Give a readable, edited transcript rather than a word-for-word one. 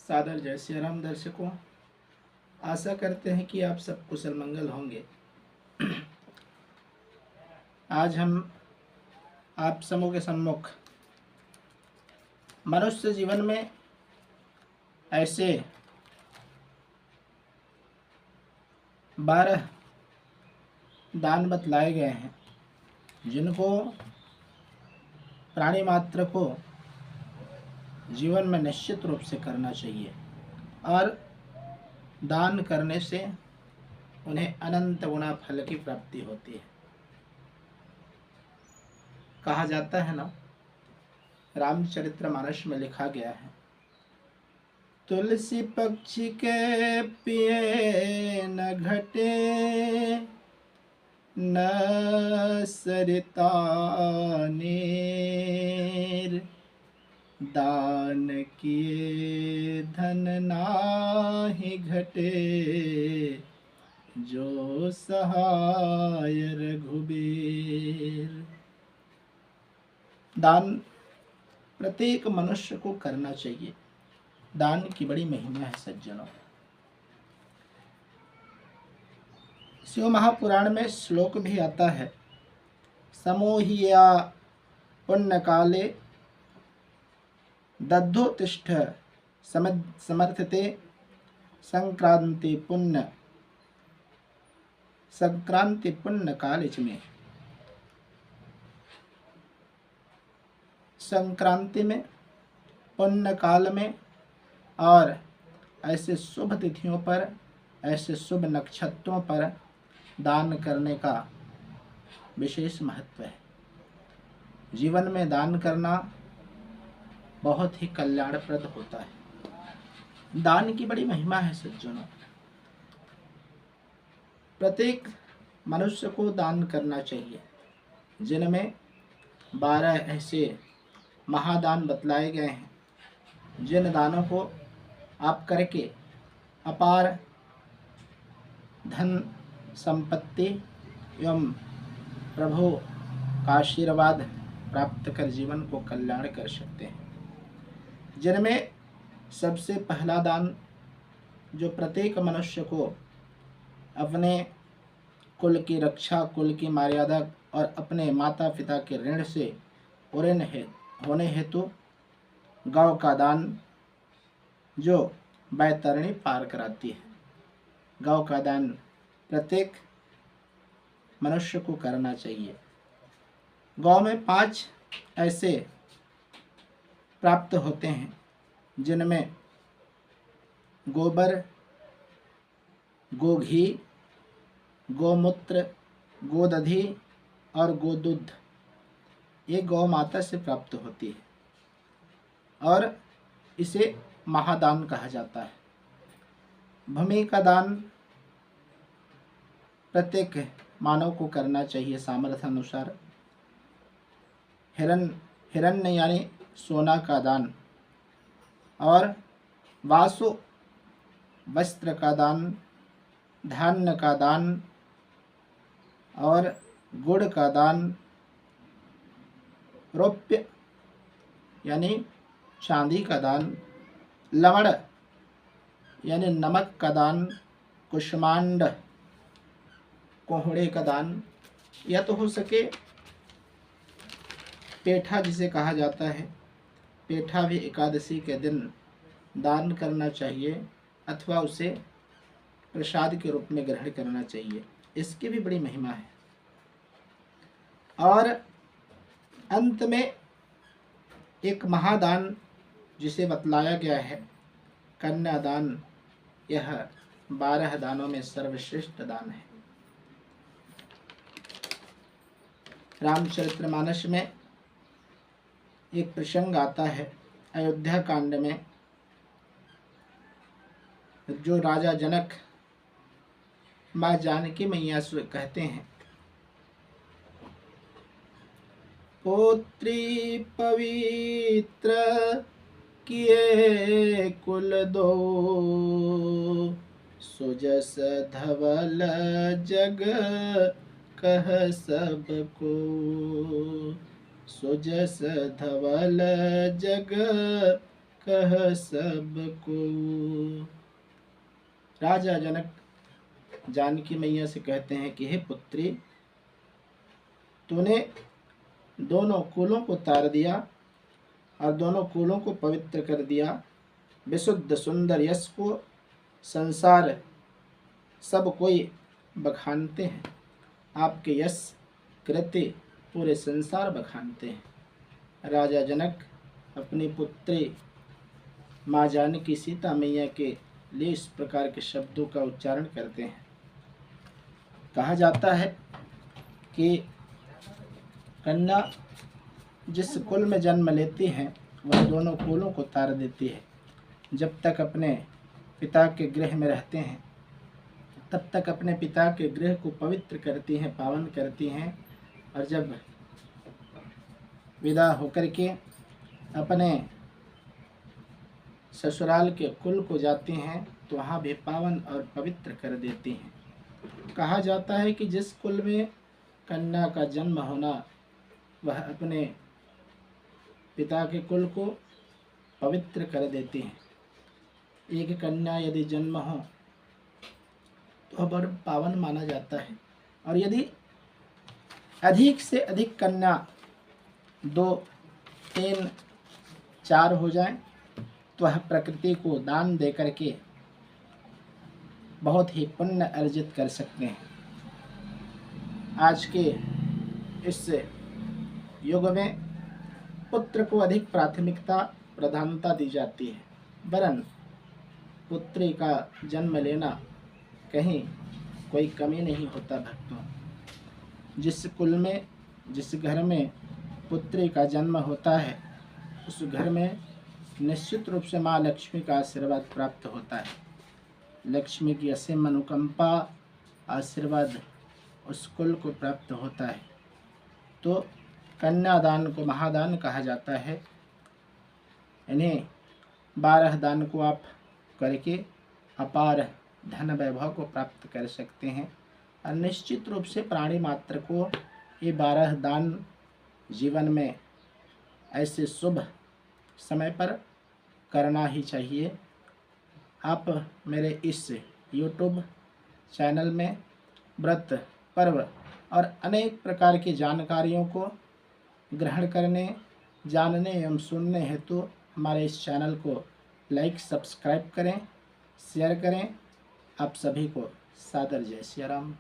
सादर जय श्री राम दर्शकों, आशा करते हैं कि आप सब कुशल मंगल होंगे। आज हम आप समूह के सम्मुख मनुष्य जीवन में ऐसे 12 दान बतलाए गए हैं जिनको प्राणी मात्र को जीवन में निश्चित रूप से करना चाहिए और दान करने से उन्हें अनंत गुना फल की प्राप्ति होती है। कहा जाता है ना, रामचरितमानस में लिखा गया है, तुलसी पक्षी के पिए न घटे, न सरिता नीर, दान किए धन नाहि घटे, जो सहाय रघुबीर। दान प्रत्येक मनुष्य को करना चाहिए। दान की बड़ी महिमा है सज्जनों। शिव महापुराण में श्लोक भी आता है, समोहिया पुण्य काले दद्धोतिष्ठ समर्थते, संक्रांति पुण्य काल में। संक्रांति में, पुण्य काल में और ऐसे शुभ तिथियों पर, ऐसे शुभ नक्षत्रों पर दान करने का विशेष महत्व है। जीवन में दान करना बहुत ही कल्याणप्रद होता है। दान की बड़ी महिमा है सज्जनों। प्रत्येक मनुष्य को दान करना चाहिए, जिनमें 12 ऐसे महादान बतलाए गए हैं, जिन दानों को आप करके अपार धन संपत्ति एवं प्रभु का आशीर्वाद प्राप्त कर जीवन को कल्याण कर सकते हैं। जिनमें सबसे पहला दान जो प्रत्येक मनुष्य को अपने कुल की रक्षा, कुल की मर्यादा और अपने माता पिता के ऋण से उऋण होने हेतु गौ का दान, जो बैतरणी पार कराती है, गौ का दान प्रत्येक मनुष्य को करना चाहिए। गौ में 5 ऐसे प्राप्त होते हैं, जिनमें गोबर, गोघी, गोमूत्र, गोदधि और गोदूध, ये गौ माता से प्राप्त होती है और इसे महादान कहा जाता है। भूमि का दान प्रत्येक मानव को करना चाहिए सामर्थ्य अनुसार। हिरण्य यानी सोना का दान और वासु वस्त्र का दान, धान्य का दान और गुड़ का दान, रौप्य यानी चांदी का दान, लवण यानी नमक का दान, कुष्मांड कोहड़े का दान, या तो हो सके पेठा जिसे कहा जाता है, पेठा भी एकादशी के दिन दान करना चाहिए अथवा उसे प्रसाद के रूप में ग्रहण करना चाहिए। इसकी भी बड़ी महिमा है। और अंत में एक महादान जिसे बतलाया गया है, कन्यादान, यह 12 दानों में सर्वश्रेष्ठ दान है। रामचरितमानस में एक प्रसंग आता है अयोध्या कांड में, जो राजा जनक माँ जानकी मैया से कहते हैं, पुत्री पवित्र किए कुल दो, सुजस धवल जग कह सबको, सुजस धवल जग कह सबको। राजा जनक जानकी मैया से कहते हैं कि हे पुत्री, तूने दोनों कुलों को तार दिया और दोनों कुलों को पवित्र कर दिया। विशुद्ध सुंदर यश को संसार सब कोई बखानते हैं। आपके यश कृत्य पूरे संसार बखानते हैं। राजा जनक अपनी पुत्री माँ जानकी सीता मैया के लिए इस प्रकार के शब्दों का उच्चारण करते हैं। कहा जाता है कि कन्या जिस कुल में जन्म लेती है वह दोनों कुलों को तार देती है। जब तक अपने पिता के गृह में रहते हैं तब तक अपने पिता के गृह को पवित्र करती हैं, पावन करती हैं, और जब विदा होकर के अपने ससुराल के कुल को जाती हैं तो वहाँ भी पावन और पवित्र कर देती हैं। कहा जाता है कि जिस कुल में कन्या का जन्म होना वह अपने पिता के कुल को पवित्र कर देती हैं। एक कन्या यदि जन्म हो तो बड़ पावन माना जाता है, और यदि अधिक से अधिक कन्या 2, 3, 4 हो जाएं तो वह प्रकृति को दान दे करके बहुत ही पुण्य अर्जित कर सकते हैं। आज के इस युग में पुत्र को अधिक प्राथमिकता प्रधानता दी जाती है, वरन पुत्री का जन्म लेना कहीं कोई कमी नहीं होता। भक्तों, जिस कुल में जिस घर में पुत्री का जन्म होता है उस घर में निश्चित रूप से माँ लक्ष्मी का आशीर्वाद प्राप्त होता है। लक्ष्मी की असीम अनुकंपा आशीर्वाद उस कुल को प्राप्त होता है। तो कन्यादान को महादान कहा जाता है। इन्हें 12 दान को आप करके अपार धन वैभव को प्राप्त कर सकते हैं, और निश्चित रूप से प्राणी मात्र को ये 12 दान जीवन में ऐसे शुभ समय पर करना ही चाहिए। आप मेरे इस YouTube चैनल में व्रत, पर्व और अनेक प्रकार की जानकारियों को ग्रहण करने, जानने एवं सुनने हेतु हमारे इस चैनल को लाइक, सब्सक्राइब करें, शेयर करें। आप सभी को सादर जय सिया राम।